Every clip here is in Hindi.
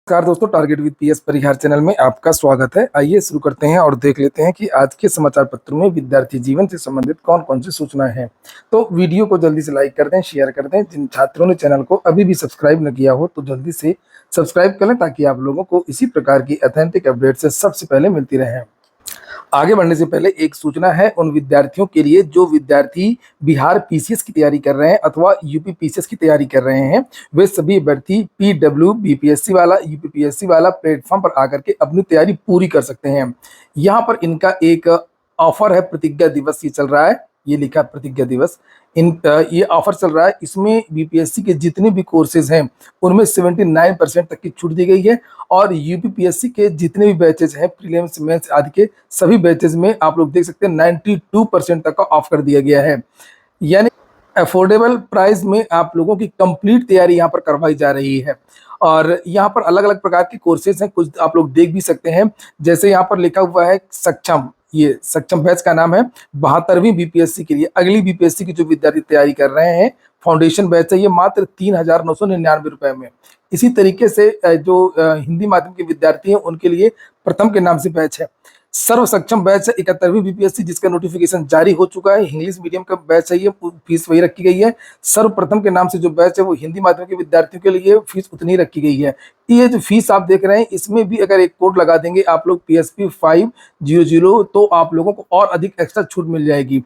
नमस्कार दोस्तों, target with PS Parihar channel में आपका स्वागत है। आइए शुरू करते हैं और देख लेते हैं कि आज के समाचार पत्रों में विद्यार्थी जीवन से संबंधित कौन कौन सी सूचनाएं हैं। तो वीडियो को जल्दी से लाइक कर दें, शेयर कर दें। जिन छात्रों ने चैनल को अभी भी सब्सक्राइब न किया हो तो जल्दी से सब्सक्राइब कर लें ताकि आप लोगों को इसी प्रकार की ऑथेंटिक अपडेट से सबसे पहले मिलती रहे। आगे बढ़ने से पहले एक सूचना है उन विद्यार्थियों के लिए जो विद्यार्थी बिहार पीसीएस की तैयारी कर रहे हैं अथवा यूपी पीसीएस की तैयारी कर रहे हैं। वे सभी अभ्यर्थी पीडब्ल्यू बीपीएससी वाला यूपीपीएससी वाला प्लेटफॉर्म पर आकर के अपनी तैयारी पूरी कर सकते हैं। यहाँ पर इनका एक ऑफर है, प्रतिज्ञा दिवस ये चल रहा है, ये लिखा है प्रतिज्ञा दिवस। ये ऑफर चल रहा है। इसमें बीपीएससी के जितने भी कोर्सेज हैं उनमें 79% तक की छूट दी गई है और यूपीपीएससी के जितने भी बैचेज हैं प्रीलिम्स मेंस आदि के सभी बैचेज में आप लोग देख सकते हैं 92% तक का ऑफ कर दिया गया है। यानी अफोर्डेबल प्राइस में आप लोगों की कंप्लीट तैयारी यहाँ पर करवाई जा रही है। और यहाँ पर अलग अलग प्रकार के कोर्सेज हैं, कुछ आप लोग देख भी सकते हैं। जैसे यहाँ पर लिखा हुआ है सक्षम, ये सक्षम बैच का नाम है 72वीं बीपीएससी के लिए। अगली बीपीएससी की जो विद्यार्थी तैयारी कर रहे हैं, फाउंडेशन बैच है, ये मात्र 3,999 रुपए में। इसी तरीके से जो हिंदी माध्यम के विद्यार्थी हैं उनके लिए प्रथम के नाम से बैच है। सर्व सक्षम बैच है 71वीं बीपीएससी, जिसका नोटिफिकेशन जारी हो चुका है। इंग्लिश मीडियम का बैच है, ये फीस वही रखी गई है। सर्वप्रथम के नाम से जो बैच है वो हिंदी माध्यम के विद्यार्थियों के लिए फीस उतनी रखी गई है। ये जो फीस आप देख रहे हैं इसमें भी अगर एक कोड लगा देंगे आप लोग PSP 500 तो आप लोगों को और अधिक एक्स्ट्रा छूट मिल जाएगी।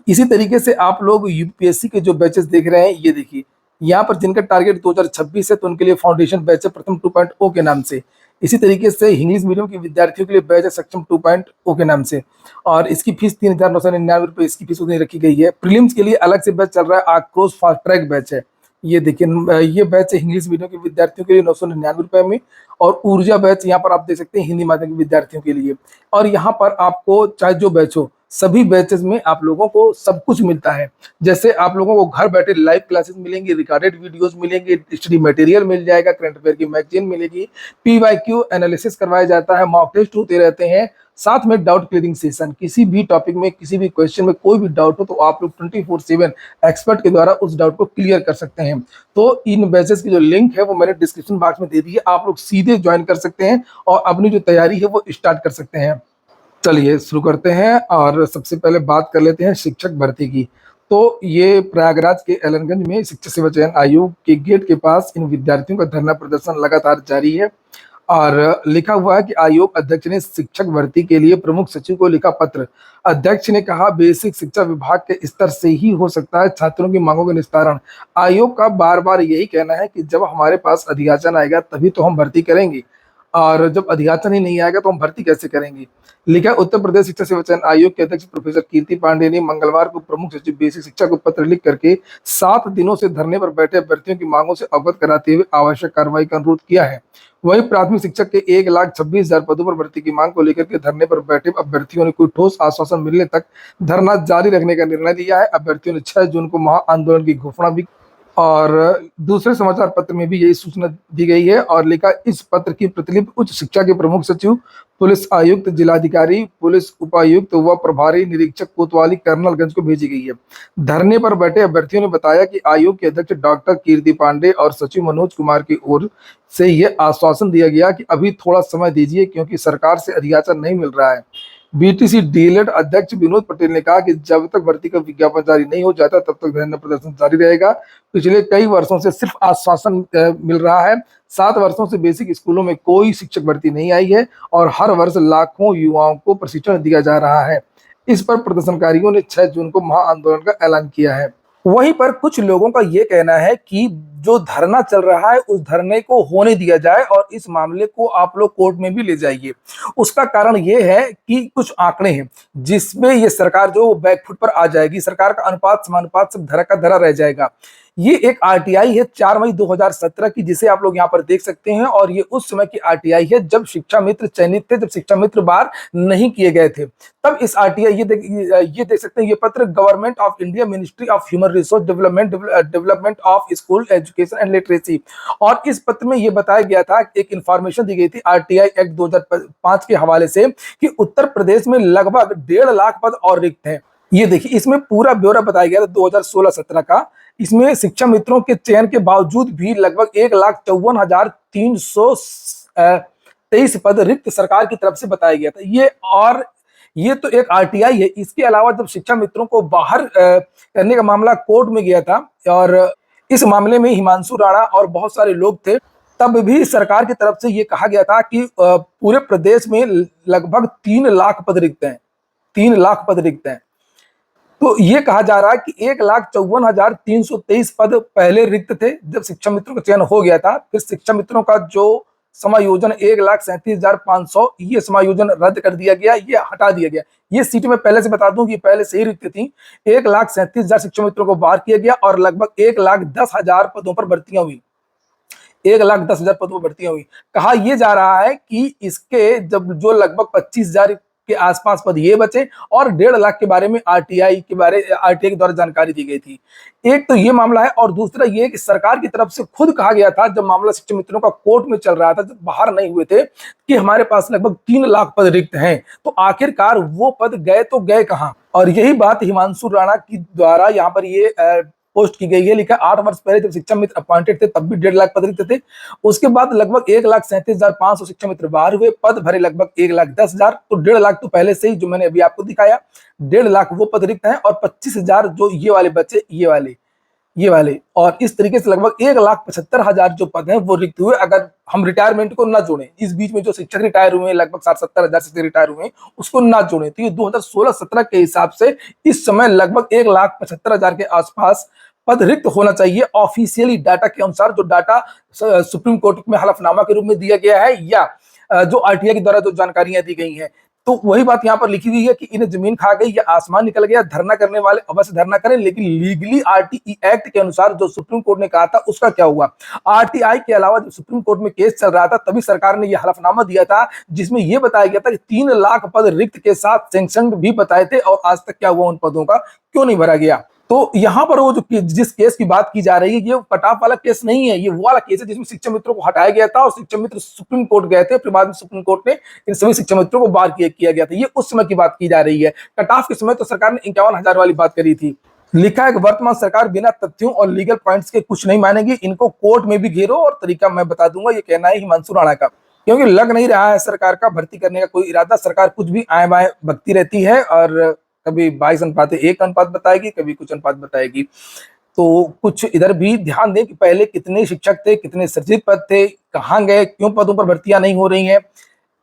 इसी तरीके से आप लोग यूपीएससी के जो बैचेस देख रहे हैं, ये देखिए यहाँ पर जिनका टारगेट 2026 है तो उनके लिए फाउंडेशन बैच है प्रथम 2.0 के नाम से। इसी तरीके से इंग्लिश मीडियम के विद्यार्थियों के लिए बैच है सक्षम 2.0 के नाम से और इसकी फीस 3,999 रुपये इसकी फीस उतनी रखी गई है। प्रीलिम्स के लिए अलग से बैच चल रहा है, आक्रोश फास्ट ट्रैक बैच है। ये देखिए ये बैच है इंग्लिश मीडियम के विद्यार्थियों के लिए 999 रुपये में और ऊर्जा बैच यहाँ पर आप देख सकते हैं हिंदी माध्यम के विद्यार्थियों के लिए। और यहाँ पर आपको चाहे जो बैच हो सभी बैचेस में आप लोगों को सब कुछ मिलता है। जैसे आप लोगों को घर बैठे लाइव क्लासेस मिलेंगी, रिकॉर्डेड वीडियोस मिलेंगे, स्टडी मटेरियल मिल जाएगा, करंट अफेयर की मैगजीन मिलेगी, PYQ एनालिसिस करवाया जाता है, मॉक टेस्ट होते रहते हैं, साथ में डाउट क्लियरिंग सेशन। किसी भी टॉपिक में किसी भी क्वेश्चन में कोई भी डाउट हो तो आप लोग 24/7 एक्सपर्ट के द्वारा उस डाउट को क्लियर कर सकते हैं। तो इन बैचेस की जो लिंक है वो मैंने डिस्क्रिप्शन बॉक्स में दे दी है, आप लोग सीधे ज्वाइन कर सकते हैं और अपनी जो तैयारी है वो स्टार्ट कर सकते हैं। चलिए शुरू करते हैं और सबसे पहले बात कर लेते हैं शिक्षक भर्ती की। तो ये प्रयागराज के एलनगंज में शिक्षक सेवा चयन आयोग के गेट के पास इन विद्यार्थियों का धरना प्रदर्शन लगातार जारी है और लिखा हुआ है कि आयोग अध्यक्ष ने शिक्षक भर्ती के लिए प्रमुख सचिव को लिखा पत्र। अध्यक्ष ने कहा बेसिक शिक्षा विभाग के स्तर से ही हो सकता है छात्रों की मांगों का निस्तारण। आयोग का बार बार यही कहना है कि जब हमारे पास अधियाचन आएगा तभी तो हम भर्ती करेंगे और जब अधियाचन ही नहीं आएगा तो हम भर्ती कैसे करेंगे। लिखा उत्तर प्रदेश शिक्षा सेवा चयन आयोग के अध्यक्ष प्रोफेसर कीर्ति पांडे ने मंगलवार को प्रमुख सचिव बेसिक शिक्षा को पत्र लिख करके 7 दिनों से धरने पर बैठे अभ्यर्थियों की मांगों से अवगत कराते हुए आवश्यक कार्रवाई का अनुरोध किया है। वहीं प्राथमिक शिक्षक के 1,26,000 पदों पर भर्ती की मांग को लेकर के धरने पर बैठे अभ्यर्थियों ने कोई ठोस आश्वासन मिलने तक धरना जारी रखने का निर्णय लिया है। अभ्यर्थियों ने 6 जून को महाआंदोलन की घोषणा भी और दूसरे समाचार पत्र में भी यही सूचना दी गई है और लिखा इस पत्र की प्रतिलिपि उच्च शिक्षा के प्रमुख सचिव, पुलिस आयुक्त, जिलाधिकारी, पुलिस उपायुक्त व प्रभारी निरीक्षक कोतवाली कर्नलगंज को भेजी गई है। धरने पर बैठे अभ्यर्थियों ने बताया कि आयोग के अध्यक्ष डॉक्टर कीर्ति पांडे और सचिव मनोज कुमार की ओर से यह आश्वासन दिया गया कि अभी थोड़ा समय दीजिए क्योंकि सरकार से अधियाचन नहीं मिल रहा है। बीटीसी डीएलएड अध्यक्ष विनोद पटेल ने कहा कि जब तक भर्ती का विज्ञापन जारी नहीं हो जाता तब तक धरना प्रदर्शन जारी रहेगा। पिछले कई वर्षों से सिर्फ आश्वासन मिल रहा है। 7 वर्षों से बेसिक स्कूलों में कोई शिक्षक भर्ती नहीं आई है और हर वर्ष लाखों युवाओं को प्रशिक्षण दिया जा रहा है। इस पर प्रदर्शनकारियों ने 6 जून को महाआंदोलन का ऐलान किया है। वहीं पर कुछ लोगों का ये कहना है कि जो धरना चल रहा है उस धरने को होने दिया जाए और इस मामले को आप लोग कोर्ट में भी ले जाइए। उसका कारण ये है कि कुछ आंकड़े हैं जिसमें ये सरकार जो बैकफुट पर आ जाएगी, सरकार का अनुपात समानुपात सब धरा का धरा रह जाएगा। ये एक आरटीआई है 4 मई 2017 की, जिसे आप लोग यहाँ पर देख सकते हैं और ये उस समय की आरटीआई है जब शिक्षा मित्र चयनित थे, जब शिक्षा मित्र बाहर नहीं किए गए थे। तब इस आरटीआई ये देख सकते हैं, ये पत्र government of India ministry of human resource development of school education and literacy. और इस पत्र में ये बताया गया था, एक इंफॉर्मेशन दी गई थी आरटीआई एक्ट 2005 के हवाले से कि उत्तर प्रदेश में लगभग 1.5 लाख पद और रिक्त हैं। ये देखिए इसमें पूरा ब्यौरा बताया गया था 2016-17 का। इसमें शिक्षा मित्रों के चयन के बावजूद भी लगभग 1,54,300 23 पद रिक्त सरकार की तरफ से बताया गया था। ये तो एक आरटीआई है। इसके अलावा जब शिक्षा मित्रों को बाहर करने का मामला कोर्ट में गया था और इस मामले में हिमांशु राणा और बहुत सारे लोग थे, तब भी सरकार की तरफ से ये कहा गया था कि पूरे प्रदेश में लगभग 3 लाख पद रिक्त हैं, 3 लाख पद रिक्त हैं। तो ये कहा जा रहा है कि 1,54,323 पद पहले रिक्त थे जब शिक्षा मित्रों का चयन हो गया था। फिर शिक्षा मित्रों का जो समायोजन 1,37,500, ये समायोजन रद्द कर दिया गया, ये हटा दिया गया। ये सीट में पहले से बता दूं कि पहले से ही रिक्त थी। 1,37,000 शिक्षा मित्रों को बाहर किया गया और लगभग 1,10,000 पदों पर भर्तियां हुई। 1,10,000 पदों पर भर्तियां हुई। कहा यह जा रहा है कि इसके जब जो लगभग 25,000 के आसपास पद ये बचे और 1.5 लाख के बारे में आरटीआई के द्वारा जानकारी दी गई थी। एक तो ये मामला है और दूसरा ये कि सरकार की तरफ से खुद कहा गया था जब मामला शिक्षा मित्रों का कोर्ट में चल रहा था, जब बाहर नहीं हुए थे, कि हमारे पास लगभग 3 लाख पद रिक्त हैं। तो आखिरकार वो पद गए तो गए कहां? और यही बात हिमांशु राणा की द्वारा यहाँ पर ये पोस्ट की गई है। लिखा 8 वर्ष पहले जब शिक्षा मित्र अपॉइंटेड थे तब भी 1.5 लाख पद रिक्त थे। उसके बाद लगभग 1,37,500 शिक्षा मित्र बाहर हुए, पद भरे लगभग 1,10,000। तो 1.5 लाख तो पहले से ही, जो मैंने अभी आपको दिखाया, 1.5 लाख वो पद रिक्त हैं और 25,000 जो ये वाले बचे, ये वाले और इस तरीके से लगभग 1,75,000 जो पद हैं वो रिक्त हुए। अगर हम रिटायरमेंट को ना जोड़ें, इस बीच में जो शिक्षक रिटायर हुए, लगभग 60-70,000 शिक्षक रिटायर हुए, उसको ना जोड़ें, तो ये 2016-17 के हिसाब से इस समय लगभग 1,75,000 के आसपास पद रिक्त होना चाहिए ऑफिशियली डाटा के अनुसार, जो डाटा सुप्रीम कोर्ट में हलफनामा के रूप में दिया गया है या जो आरटीआई के द्वारा जो जानकारियां दी गई हैं। तो वही बात यहाँ पर लिखी हुई है कि इन्हें जमीन खा गई या आसमान निकल गया। धरना करने वाले अवश्य धरना करें, लेकिन लीगली आरटीई एक्ट के अनुसार जो सुप्रीम कोर्ट ने कहा था उसका क्या हुआ? आरटीआई के अलावा जब सुप्रीम कोर्ट में केस चल रहा था तभी सरकार ने यह हलफनामा दिया था जिसमें यह बताया गया था कि 3 लाख पद रिक्त के साथ सैंक्शन भी बताए थे और आज तक क्या हुआ उन पदों का, क्यों नहीं भरा गया? तो यहाँ पर वो जो जिस केस की बात की जा रही है, ये कट ऑफ वाला केस नहीं है, ये वो वाला केस है जिसमें शिक्षा मित्रों को हटाया गया था और शिक्षा मित्र सुप्रीम कोर्ट गए थे। फिर बाद में सुप्रीम कोर्ट ने इन सभी शिक्षा मित्रों को बाहर किया गया था। ये उस समय की बात की जा रही है। कट ऑफ के समय तो सरकार ने 51,000 वाली बात करी थी। लिखा है कि वर्तमान सरकार बिना तथ्यों और लीगल पॉइंट्स के कुछ नहीं मानेगी, इनको कोर्ट में भी घेरो और तरीका मैं बता दूंगा, ये कहना है हिमांशु राणा का। क्योंकि लग नहीं रहा है सरकार का भर्ती करने का कोई इरादा। सरकार कुछ भी आए बाएं बकती रहती है और कभी 22:1 अनुपात बताएगी, कभी कुछ अनुपात बताएगी। तो कुछ इधर भी ध्यान दें कि पहले कितने शिक्षक थे, कितने सृजित पद थे, कहाँ गए, क्यों पदों पर भर्तियां नहीं हो रही हैं।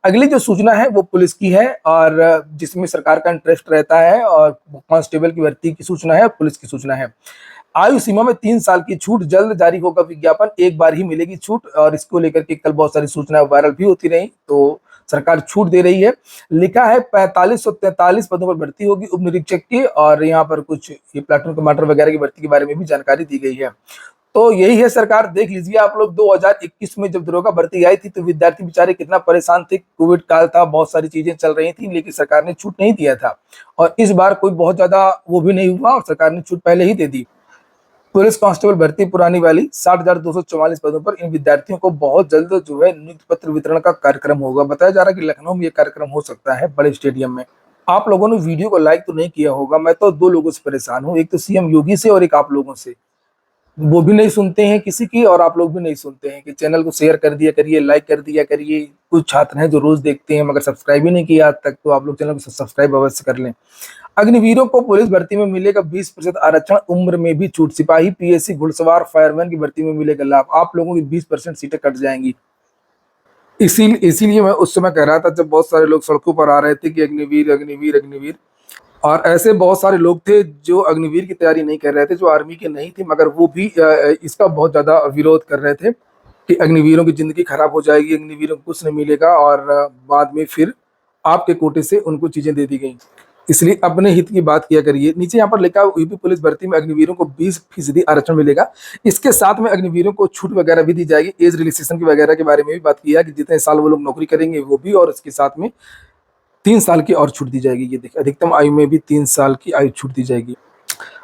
अगली जो सूचना है वो पुलिस की है और जिसमें सरकार का इंटरेस्ट रहता है, और कांस्टेबल की भर्ती की सूचना है, पुलिस की सूचना है। आयु सीमा में 3 साल की छूट, जल्द जारी होगा विज्ञापन, एक बार ही मिलेगी छूट। और इसको लेकर के कल बहुत सारी सूचनाएं वायरल भी होती रही, तो सरकार छूट दे रही है। लिखा है 4543 पदों पर भर्ती होगी उप निरीक्षक की, और यहाँ पर कुछ ये प्लाटून कमांडर वगैरह की भर्ती के बारे में भी जानकारी दी गई है। तो यही है सरकार, देख लीजिए आप लोग। 2021 में जब दरोगा भर्ती आई थी तो विद्यार्थी बेचारे कितना परेशान थे। कोविड काल था, बहुत सारी चीजें चल रही थी, लेकिन सरकार ने छूट नहीं दिया था। और इस बार कोई बहुत ज्यादा वो भी नहीं हुआ और सरकार ने छूट पहले ही दे दी। पुलिस कांस्टेबल भर्ती पुरानी वाली 60,244 पदों पर इन विद्यार्थियों को बहुत जल्द जो है नियुक्ति पत्र वितरण का कार्यक्रम होगा। बताया जा रहा है कि लखनऊ में यह कार्यक्रम हो सकता है, बड़े स्टेडियम में। आप लोगों ने वीडियो को लाइक तो नहीं किया होगा। मैं तो 2 लोगों से परेशान हूँ, एक तो सीएम योगी से और एक आप लोगों से। वो भी नहीं सुनते हैं किसी की और आप लोग भी नहीं सुनते हैं कि चैनल को शेयर कर दिया करिए, लाइक कर दिया करिए। कुछ छात्र हैं जो रोज देखते हैं मगर सब्सक्राइब ही नहीं किया आज तक, तो आप लोग चैनल को सब्सक्राइब अवश्य कर लें। अग्निवीरों को पुलिस भर्ती में मिलेगा 20% आरक्षण, उम्र में भी छूट। सिपाही, पीएससी, घुड़सवार, फायरमैन की भर्ती में मिलेगा लाभ। आप लोगों की 20% सीटें कट जाएंगी। इसीलिए मैं उस समय कह रहा था जब बहुत सारे लोग सड़कों पर आ रहे थे कि अग्निवीर अग्निवीर अग्निवीर, और ऐसे बहुत सारे लोग थे जो अग्निवीर की तैयारी नहीं कर रहे थे, जो आर्मी के नहीं थे, मगर वो भी इसका बहुत ज्यादा विरोध कर रहे थे कि अग्निवीरों की जिंदगी खराब हो जाएगी, अग्निवीरों को कुछ नहीं मिलेगा। और बाद में फिर आपके कोटे से उनको चीजें दे दी गई। इसलिए अपने हित की बात किया करिए। नीचे यहाँ पर लिखा है यूपी पुलिस भर्ती में अग्निवीरों को 20% आरक्षण मिलेगा। इसके साथ में अग्निवीरों को छूट वगैरह भी दी जाएगी। एज रिलैक्सेशन की वगैरह के बारे में भी बात किया कि जितने साल वो लोग नौकरी करेंगे वो भी, और इसके साथ में 3 साल की और छूट दी जाएगी। ये देखिए, अधिकतम आयु में भी 3 साल की आयु छूट दी जाएगी।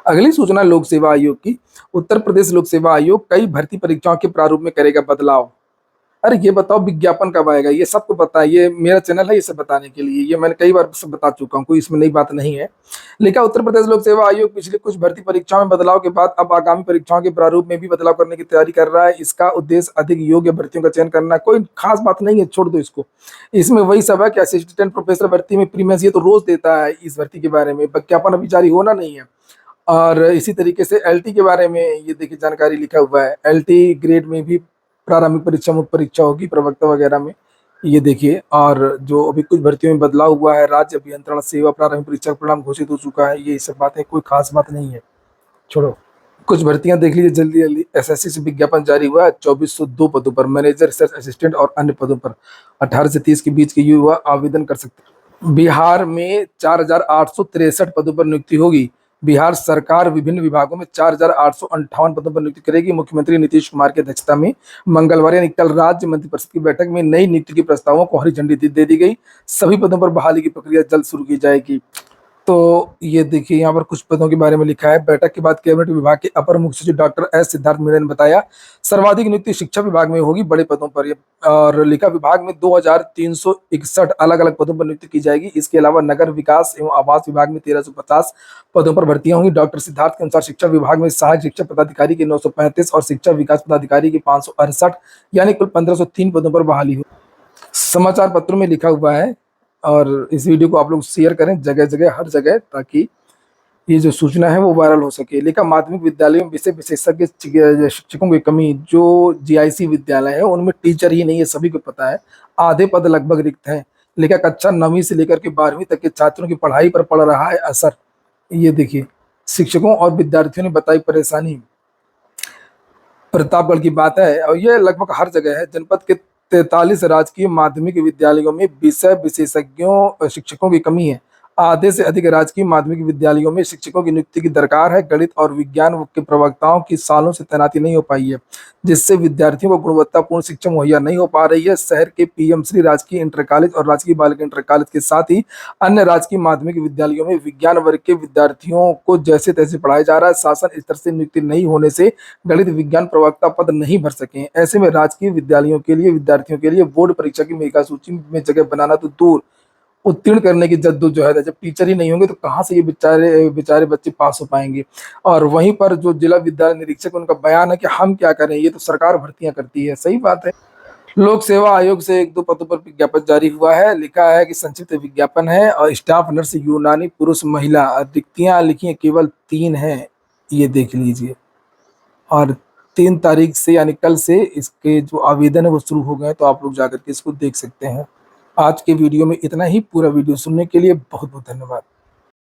अगली सूचना लोक सेवा आयोग की। उत्तर प्रदेश लोक सेवा आयोग कई भर्ती परीक्षाओं के प्रारूप में करेगा बदलाव। अरे ये बताओ विज्ञापन कब आएगा, ये सबको पता है, ये मेरा चैनल है ये सब बताने के लिए, ये मैंने कई बार सब बता चुका हूँ, कोई इसमें नई बात नहीं है। लिखा उत्तर प्रदेश लोक सेवा आयोग पिछले कुछ भर्ती परीक्षाओं में बदलाव के बाद अब आगामी परीक्षाओं के प्रारूप में भी बदलाव करने की तैयारी कर रहा है। इसका उद्देश्य अधिक योग्य भर्तियों का चयन करना, कोई खास बात नहीं है, छोड़ दो इसको। इसमें वही सब है कि असिस्टेंट प्रोफेसर भर्ती में प्रीमियस ये तो रोज देता है, इस भर्ती के बारे में विज्ञापन अभी जारी होना नहीं है। और इसी तरीके से एलटी के बारे में ये देखिए जानकारी लिखा हुआ है, एलटी ग्रेड में भी प्रारंभिक परीक्षा मुख्य परीक्षा होगी प्रवक्ता वगैरह में, ये देखिए। और जो अभी कुछ भर्तियों में बदलाव हुआ है, राज्य अभियंत्रण सेवा प्रारंभिक परीक्षा का परिणाम घोषित हो चुका है, ये सब बातें कोई खास बात नहीं है, छोड़ो। कुछ भर्तियां देख लीजिए जल्दी जल्दी। एसएससी से विज्ञापन जारी हुआ है 2402 पदों पर, मैनेजर, रिसर्च असिस्टेंट और अन्य पदों पर 18 से 30 के बीच के युवा आवेदन कर सकते हैं। बिहार में 4863 पदों पर नियुक्ति होगी। बिहार सरकार विभिन्न विभागों में 4858 पदों पर नियुक्ति करेगी। मुख्यमंत्री नीतीश कुमार की अध्यक्षता में मंगलवार यानी कल राज्य मंत्रिपरिषद की बैठक में नई नियुक्ति के प्रस्तावों को हरी झंडी दे दी गई। सभी पदों पर बहाली की प्रक्रिया जल्द शुरू की जाएगी। तो ये देखिए यहाँ पर कुछ पदों के बारे में लिखा है। बैठक के बाद कैबिनेट विभाग के अपर मुख्य सचिव डॉक्टर एस सिद्धार्थ मीणा ने बताया सर्वाधिक नियुक्ति शिक्षा विभाग में होगी, बड़े पदों पर। और लिखा विभाग में 2361 अलग अलग पदों पर नियुक्ति की जाएगी। इसके अलावा नगर विकास एवं आवास विभाग में 1350 पदों पर भर्तियां होंगी। डॉक्टर सिद्धार्थ के अनुसार शिक्षा विभाग में सहायक शिक्षा पदाधिकारी के 935 और शिक्षा विकास पदाधिकारी के 568 यानी कुल 1503 पदों पर बहाली हो। समाचार पत्रों में लिखा हुआ है। और इस वीडियो को आप लोग शेयर करें जगह जगह, हर जगह, ताकि ये जो सूचना है वो वायरल हो सके। लिखा माध्यमिक विद्यालयों में विषय विशेषज्ञ शिक्षकों की कमी। जो जीआईसी विद्यालय है उनमें टीचर ही नहीं है, सभी को पता है, आधे पद लगभग रिक्त हैं। लिखा कक्षा 9वीं से लेकर के 12वीं तक के छात्रों की पढ़ाई पर पड़ रहा है असर। ये देखिए शिक्षकों और विद्यार्थियों ने बताई परेशानी। प्रतापगढ़ की बात है और ये लगभग हर जगह है। जनपद के 43 राजकीय माध्यमिक विद्यालयों में विषय विशेषज्ञों शिक्षकों की कमी है। आधे से अधिक राजकीय माध्यमिक विद्यालयों में शिक्षकों की नियुक्ति की दरकार है। गणित और विज्ञान के प्रवक्ताओं की सालों से तैनाती नहीं हो पाई है, जिससे विद्यार्थियों को गुणवत्तापूर्ण शिक्षा मुहैया नहीं हो पा रही है। शहर के पीएम श्री राजकीय इंटर कॉलेज और राजकीय बालिका इंटर कॉलेज के साथ ही अन्य राजकीय माध्यमिक विद्यालयों में विज्ञान वर्ग के विद्यार्थियों को जैसे तैसे पढ़ाया जा रहा है। शासन स्तर से नियुक्ति नहीं होने से गणित विज्ञान प्रवक्ता पद नहीं भर सके। ऐसे में राजकीय विद्यालयों के लिए विद्यार्थियों के लिए बोर्ड परीक्षा की मेगा सूची में जगह बनाना तो दूर, उत्तीर्ण करने की जद्दोजहद है। जब टीचर ही नहीं होंगे तो कहाँ से ये बेचारे बच्चे पास हो पाएंगे। और वहीं पर जो जिला विद्यालय निरीक्षक उनका बयान है कि हम क्या करें, ये तो सरकार भर्तियां करती है। सही बात है। लोक सेवा आयोग से 1-2 पदों पर विज्ञापन जारी हुआ है। लिखा है कि संक्षिप्त विज्ञापन है और स्टाफ नर्स यूनानी पुरुष महिला, रिक्तियां लिखी हैं केवल 3 हैं, ये देख लीजिए। और 3 तारीख से यानी कल से इसके जो आवेदन है वो शुरू हो गए, तो आप लोग जाकर के इसको देख सकते हैं। आज के वीडियो में इतना ही। पूरा वीडियो सुनने के लिए बहुत बहुत धन्यवाद।